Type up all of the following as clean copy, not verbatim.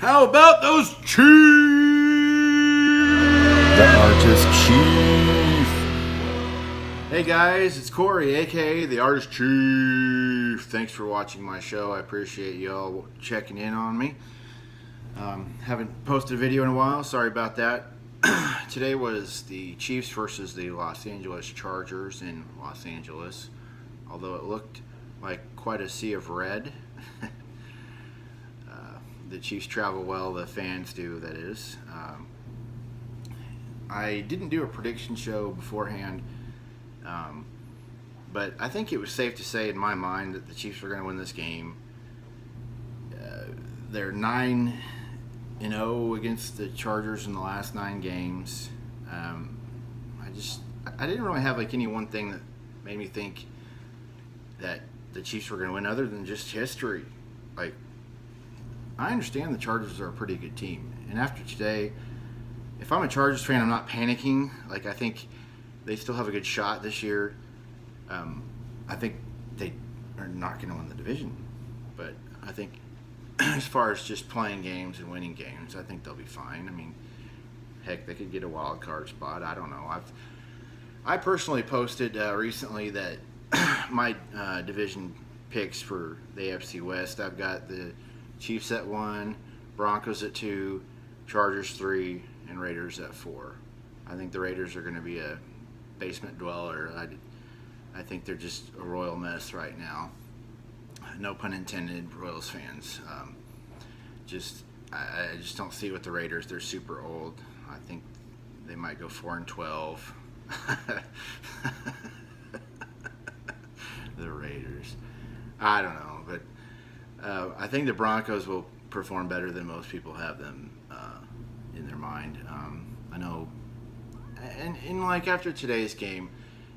How about those Chiefs? The Artist Chief. Hey guys, it's Corey, aka the Artist Chief. Thanks for watching my show. I appreciate y'all checking in on me. Haven't posted a video in a while. Sorry about that. Today was the Chiefs versus the Los Angeles Chargers in Los Angeles. Although it looked like quite a sea of red. The Chiefs travel well, the fans do, that is. I didn't do a prediction show beforehand, but I think it was safe to say in my mind that the Chiefs are going to win this game. They're 9-0 against the Chargers in the last 9 games. I didn't really have like any one thing that made me think that the Chiefs were going to win other than just history. Like, I understand the Chargers are a pretty good team. And after today, if I'm a Chargers fan, I'm not panicking. Like, I think they still have a good shot this year. I think they are not going to win the division. But I think as far as just playing games and winning games, I think they'll be fine. I mean, heck, they could get a wild card spot. I don't know. I personally posted recently that my division picks for the AFC West, I've got the Chiefs at 1, Broncos at 2, Chargers 3, and Raiders at 4. I think the Raiders are going to be a basement dweller. I think they're just a royal mess right now. No pun intended, Royals fans. I just don't see it with the Raiders. They're super old. I think they might go 4-12. The Raiders. I don't know, but I think the Broncos will perform better than most people have them in their mind. I know, and like after today's game,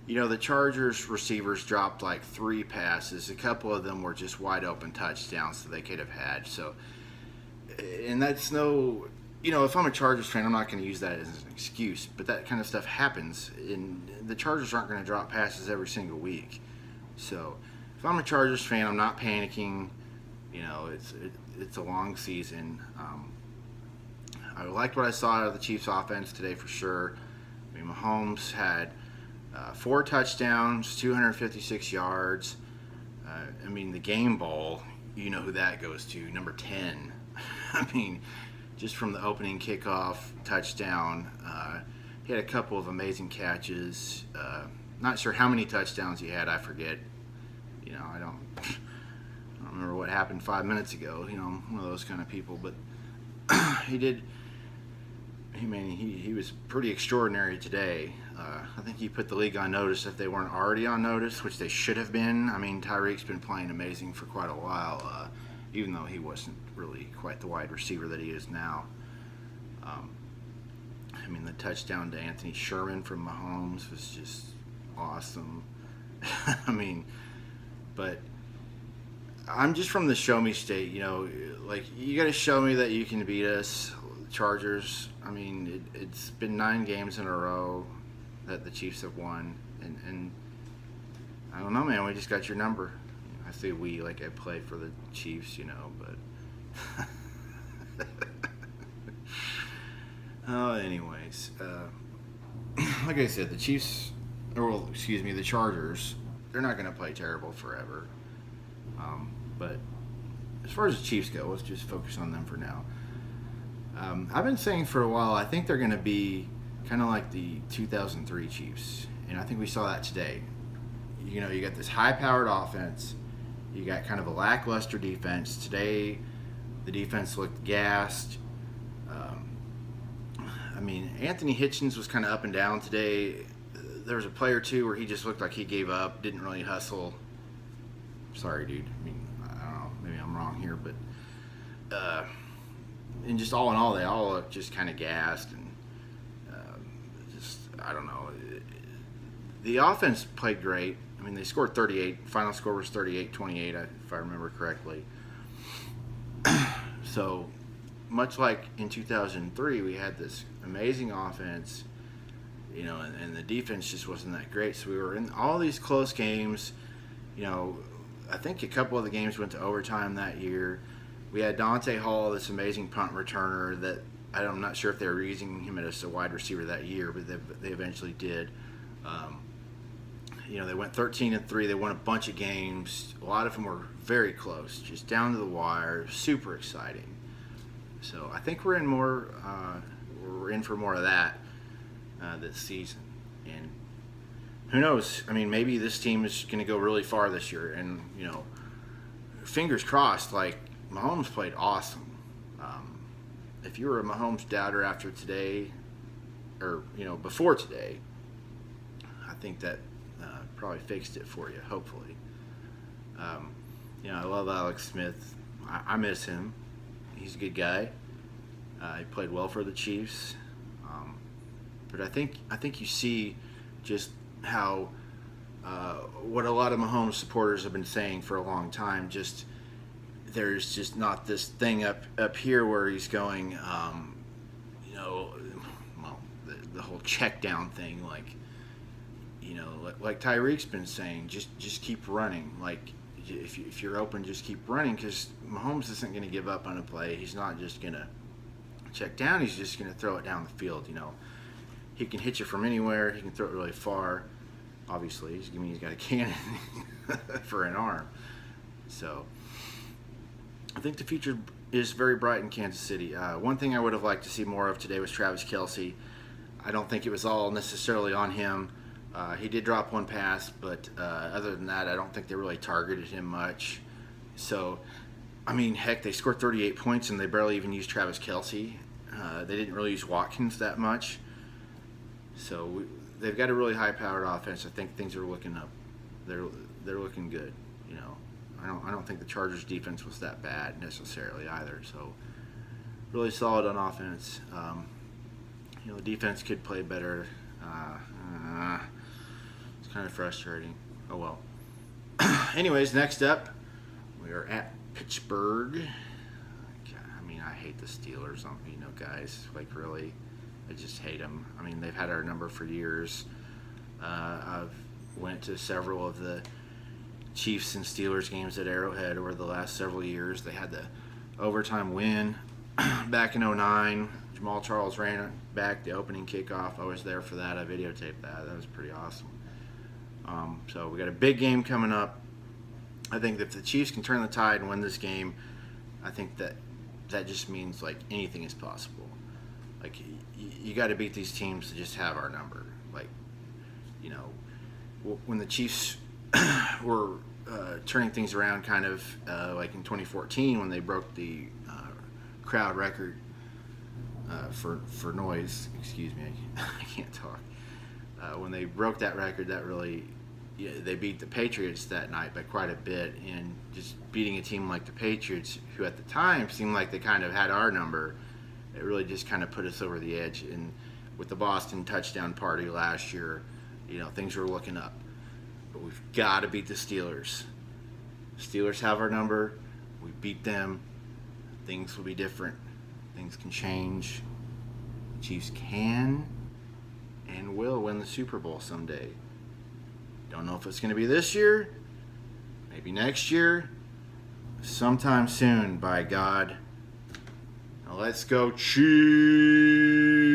you know, the Chargers receivers dropped like 3 passes. A couple of them were just wide open touchdowns that they could have had. So, and that's no, you know, if I'm a Chargers fan, I'm not going to use that as an excuse. But that kind of stuff happens, and the Chargers aren't going to drop passes every single week. So, if I'm a Chargers fan, I'm not panicking. You know, it's a long season. I liked what I saw out of the Chiefs' offense today for sure. I mean, Mahomes had 4 touchdowns, 256 yards. I mean, the game ball, you know who that goes to, number 10. I mean, just from the opening kickoff touchdown, he had a couple of amazing catches. Not sure how many touchdowns he had, I forget. You know, I don't remember what happened 5 minutes ago. You know, I'm one of those kind of people. But he was pretty extraordinary today. I think he put the league on notice if they weren't already on notice, which they should have been. I mean, Tyreek's been playing amazing for quite a while, even though he wasn't really quite the wide receiver that he is now. I mean, the touchdown to Anthony Sherman from Mahomes was just awesome. I mean, but I'm just from the show me state, you know, like, you got to show me that you can beat us, Chargers. I mean, it's been 9 games in a row that the Chiefs have won, and I don't know, man, we just got your number. I say we, like I play for the Chiefs, you know, but anyways, like I said, the Chargers, they're not going to play terrible forever. But as far as the Chiefs go, let's just focus on them for now. I've been saying for a while, I think they're going to be kind of like the 2003 Chiefs, and I think we saw that today. You know, you got this high-powered offense, you got kind of a lackluster defense. Today, the defense looked gassed. I mean, Anthony Hitchens was kind of up and down today. There was a play or two where he just looked like he gave up, didn't really hustle. Sorry, dude. I mean, I don't know. Maybe I'm wrong here, but and just all in all, they all look just kind of gassed, and just, I don't know. The offense played great. I mean, they scored 38. Final score was 38-28, if I remember correctly. So, much like in 2003, we had this amazing offense, you know, and the defense just wasn't that great. So we were in all these close games. You know, I think a couple of the games went to overtime that year. We had Dante Hall, this amazing punt returner that I'm not sure if they were using him as a wide receiver that year, but they eventually did. They went 13-3. They won a bunch of games. A lot of them were very close, just down to the wire. Super exciting. So I think we're in for more of that this season. And who knows? I mean, maybe this team is going to go really far this year. And fingers crossed. Like, Mahomes played awesome. If you were a Mahomes doubter after today, or before today, I think that probably fixed it for you. Hopefully, I love Alex Smith. I miss him. He's a good guy. He played well for the Chiefs, but I think you see just how what a lot of Mahomes supporters have been saying for a long time. Just there's just not this thing up here where he's going, the whole check down thing, like Tyreek's been saying, just keep running. Like, if you're open, just keep running, because Mahomes isn't going to give up on a play. He's not just going to check down. He's just going to throw it down the field. He can hit you from anywhere. He can throw it really far. Obviously, he's got a cannon for an arm. So I think the future is very bright in Kansas City. One thing I would have liked to see more of today was Travis Kelce. I don't think it was all necessarily on him. He did drop one pass, but other than that, I don't think they really targeted him much. So, I mean, heck, they scored 38 points and they barely even used Travis Kelce. They didn't really use Watkins that much. So they've got a really high-powered offense. I think things are looking up. They're looking good. I don't think the Chargers' defense was that bad necessarily either. So really solid on offense. The defense could play better. It's kind of frustrating. Oh well. Anyways, next up, we are at Pittsburgh. I mean, I hate the Steelers. Guys, like, really, I just hate them. I mean, they've had our number for years. I've went to several of the Chiefs and Steelers games at Arrowhead over the last several years. They had the overtime win back in 2009. Jamal Charles ran back the opening kickoff. I was there for that. I videotaped that. That was pretty awesome. So we got a big game coming up. I think that if the Chiefs can turn the tide and win this game, I think that just means, like, anything is possible. Like, you got to beat these teams to just have our number. Like, when the Chiefs were turning things around, kind of like in 2014 when they broke the crowd record for noise. Excuse me, I can't talk. When they broke that record, that really, they beat the Patriots that night by quite a bit, and just beating a team like the Patriots, who at the time seemed like they kind of had our number, it really just kind of put us over the edge. And with the Boston touchdown party last year, things were looking up. But we've got to beat the Steelers. Steelers have our number. We beat them. Things will be different. Things can change. The Chiefs can and will win the Super Bowl someday. Don't know if it's going to be this year, maybe next year, sometime soon, by God. Now let's go Chiefs!